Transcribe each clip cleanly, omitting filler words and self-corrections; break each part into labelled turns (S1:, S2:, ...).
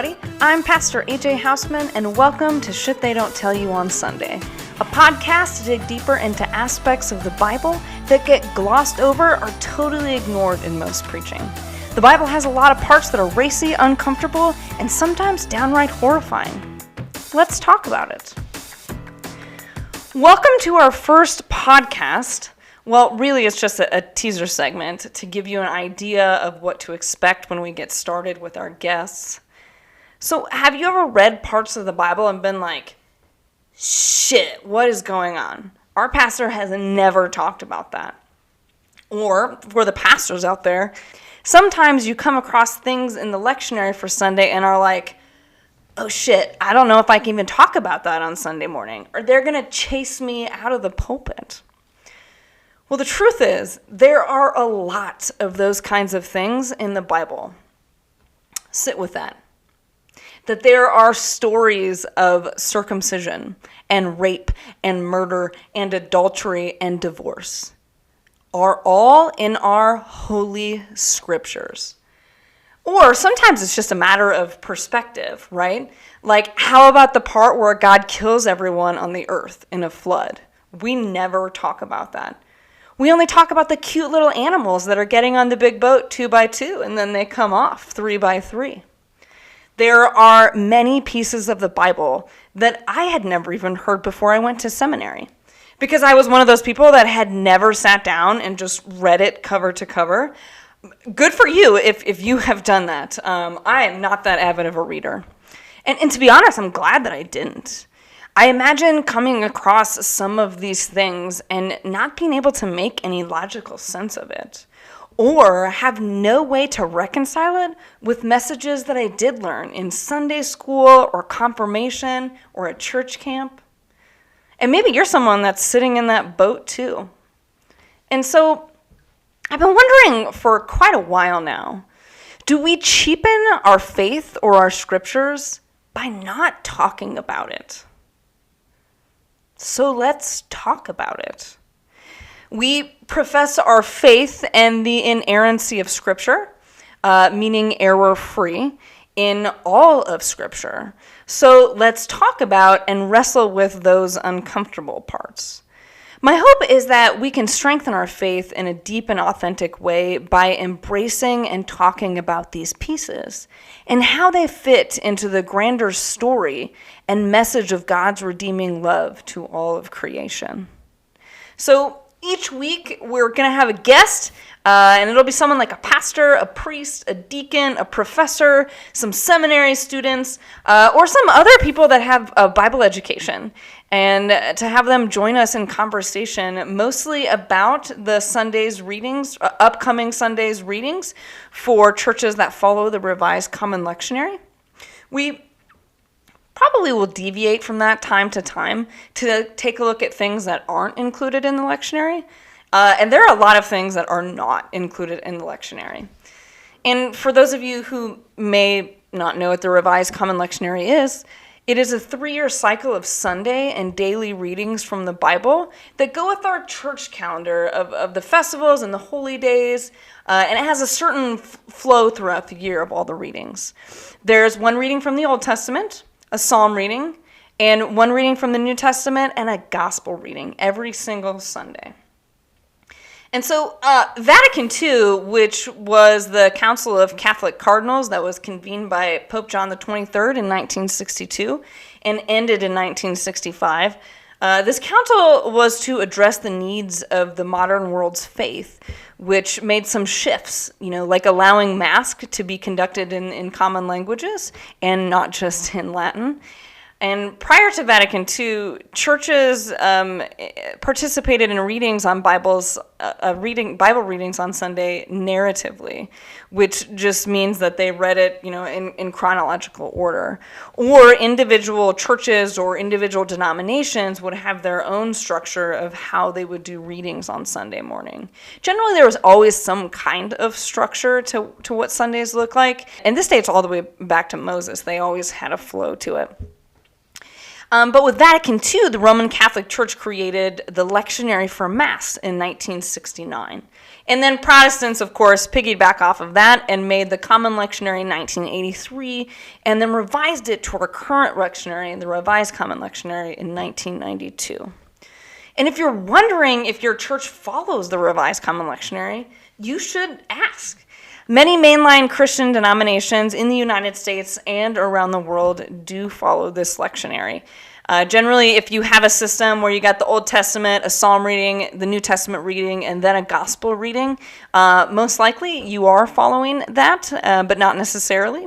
S1: everybody. I'm Pastor A.J. Houseman, and welcome to Shit They Don't Tell You on Sunday, a podcast to dig deeper into aspects of the Bible that get glossed over or totally ignored in most preaching. The Bible has a lot of parts that are racy, uncomfortable, and sometimes downright horrifying. Let's talk about it. Welcome to our first podcast. Well, really, it's just a teaser segment to give you an idea of what to expect when we get started with our guests. So, have you ever read parts of the Bible and been like, shit, what is going on? Our pastor has never talked about that. Or, for the pastors out there, sometimes you come across things in the lectionary for Sunday and are like, oh shit, I don't know if I can even talk about that on Sunday morning. Or they're going to chase me out of the pulpit. Well, the truth is, there are a lot of those kinds of things in the Bible. Sit with that. That there are stories of circumcision and rape and murder and adultery and divorce are all in our holy scriptures. Or sometimes it's just a matter of perspective, right? Like, how about the part where God kills everyone on the earth in a flood? We never talk about that. We only talk about the cute little animals that are getting on the big boat 2 by 2, and then they come off 3 by 3. There are many pieces of the Bible that I had never even heard before I went to seminary, because I was one of those people that had never sat down and just read it cover to cover. Good for you if you have done that. I am not that avid of a reader. And to be honest, I'm glad that I didn't. I imagine coming across some of these things and not being able to make any logical sense of it, or have no way to reconcile it with messages that I did learn in Sunday school or confirmation or at church camp. And maybe you're someone that's sitting in that boat too. And so I've been wondering for quite a while now, do we cheapen our faith or our scriptures by not talking about it? So let's talk about it. We profess our faith and the inerrancy of Scripture, meaning error-free, in all of Scripture. So let's talk about and wrestle with those uncomfortable parts. My hope is that we can strengthen our faith in a deep and authentic way by embracing and talking about these pieces and how they fit into the grander story and message of God's redeeming love to all of creation. So each week we're going to have a guest, and it'll be someone like a pastor, a priest, a deacon, a professor, some seminary students, or some other people that have a Bible education, and to have them join us in conversation mostly about the Sunday's readings, upcoming Sunday's readings for churches that follow the Revised Common Lectionary. We probably will deviate from that time to time to take a look at things that aren't included in the lectionary. And there are a lot of things that are not included in the lectionary. And for those of you who may not know what the Revised Common Lectionary is, it is a 3-year cycle of Sunday and daily readings from the Bible that go with our church calendar of the festivals and the holy days, and it has a certain flow throughout the year of all the readings. There's one reading from the Old Testament, a psalm reading, and one reading from the New Testament, and a gospel reading every single Sunday. And so Vatican II, which was the Council of Catholic Cardinals that was convened by Pope John the 23rd in 1962 and ended in 1965, this council was to address the needs of the modern world's faith, which made some shifts, like allowing Mass to be conducted in common languages and not just in Latin. And prior to Vatican II, churches participated in readings on Bible readings on Sunday narratively, which just means that they read it, in chronological order. Or individual churches or individual denominations would have their own structure of how they would do readings on Sunday morning. Generally, there was always some kind of structure to what Sundays look like. And this dates all the way back to Moses. They always had a flow to it. But with Vatican II, the Roman Catholic Church created the lectionary for Mass in 1969. And then Protestants, of course, piggyback off of that and made the Common Lectionary in 1983, and then revised it to our current lectionary, the Revised Common Lectionary, in 1992. And if you're wondering if your church follows the Revised Common Lectionary, you should ask. Many mainline Christian denominations in the United States and around the world do follow this lectionary. Generally, if you have a system where you got the Old Testament, a Psalm reading, the New Testament reading, and then a Gospel reading, most likely you are following that, but not necessarily.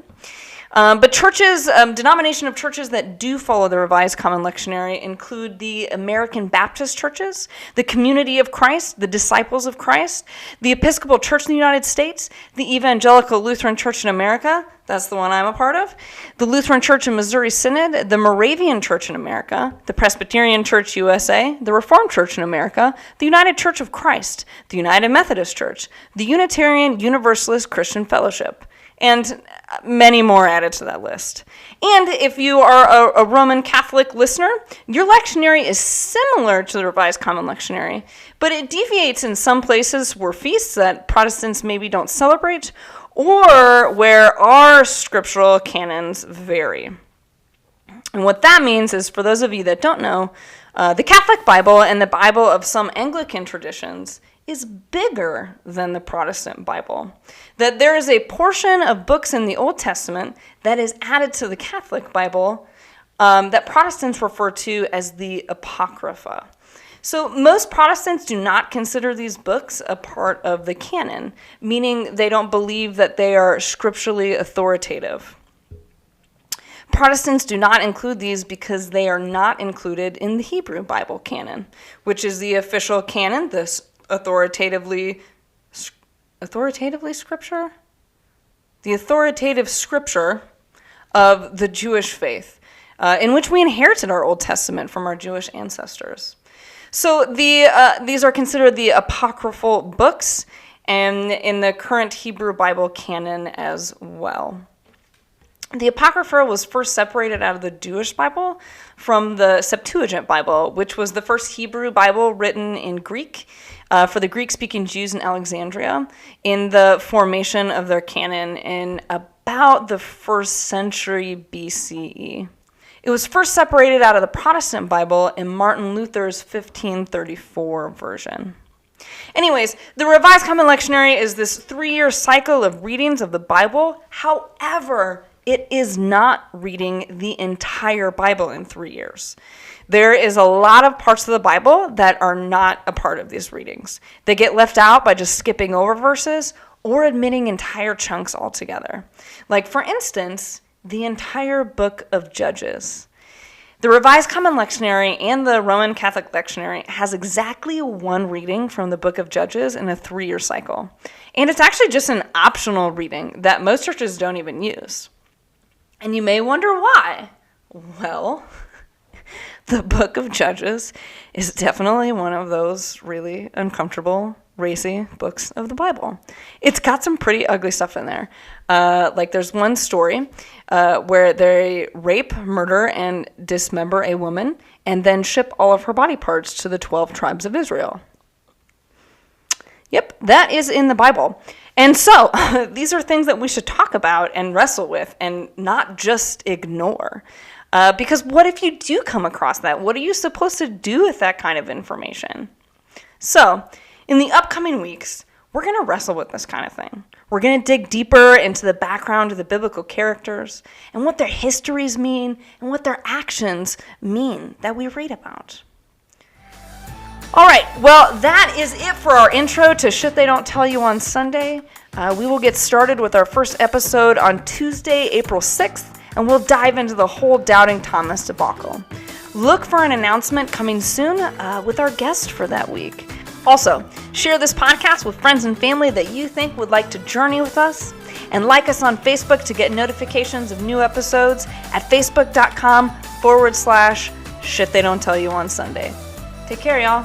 S1: But churches, denomination of churches that do follow the Revised Common Lectionary include the American Baptist churches, the Community of Christ, the Disciples of Christ, the Episcopal Church in the United States, the Evangelical Lutheran Church in America, that's the one I'm a part of, the Lutheran Church in Missouri Synod, the Moravian Church in America, the Presbyterian Church USA, the Reformed Church in America, the United Church of Christ, the United Methodist Church, the Unitarian Universalist Christian Fellowship, and many more added to that list. And if you are a Roman Catholic listener, your lectionary is similar to the Revised Common Lectionary, but it deviates in some places where feasts that Protestants maybe don't celebrate, or where our scriptural canons vary. And what that means is, for those of you that don't know, the Catholic Bible and the Bible of some Anglican traditions is bigger than the Protestant Bible. That there is a portion of books in the Old Testament that is added to the Catholic Bible that Protestants refer to as the Apocrypha. So most Protestants do not consider these books a part of the canon, meaning they don't believe that they are scripturally authoritative. Protestants do not include these because they are not included in the Hebrew Bible canon, which is the official canon, this authoritative scripture? The authoritative scripture of the Jewish faith, in which we inherited our Old Testament from our Jewish ancestors. So these are considered the apocryphal books, and in the current Hebrew Bible canon as well. The Apocrypha was first separated out of the Jewish Bible from the Septuagint Bible, which was the first Hebrew Bible written in Greek for the Greek-speaking Jews in Alexandria in the formation of their canon in about the 1st century BCE. It was first separated out of the Protestant Bible in Martin Luther's 1534 version. Anyways, the Revised Common Lectionary is this 3-year cycle of readings of the Bible. However, it is not reading the entire Bible in 3 years. There is a lot of parts of the Bible that are not a part of these readings. They get left out by just skipping over verses or omitting entire chunks altogether. Like, for instance, the entire book of Judges. The Revised Common Lectionary and the Roman Catholic Lectionary has exactly one reading from the book of Judges in a 3-year cycle. And it's actually just an optional reading that most churches don't even use. And you may wonder why. Well, the book of Judges is definitely one of those really uncomfortable, racy books of the Bible. It's got some pretty ugly stuff in there. Like there's one story where they rape, murder, and dismember a woman and then ship all of her body parts to the 12 tribes of Israel. Yep, that is in the Bible. And so, these are things that we should talk about and wrestle with and not just ignore. Because what if you do come across that? What are you supposed to do with that kind of information? So, in the upcoming weeks, we're going to wrestle with this kind of thing. We're going to dig deeper into the background of the biblical characters and what their histories mean and what their actions mean that we read about. All right, well, that is it for our intro to Shit They Don't Tell You on Sunday. We will get started with our first episode on Tuesday, April 6th, and we'll dive into the whole Doubting Thomas debacle. Look for an announcement coming soon with our guest for that week. Also, share this podcast with friends and family that you think would like to journey with us, and like us on Facebook to get notifications of new episodes at facebook.com/Shit They Don't Tell You on Sunday. Take care, y'all.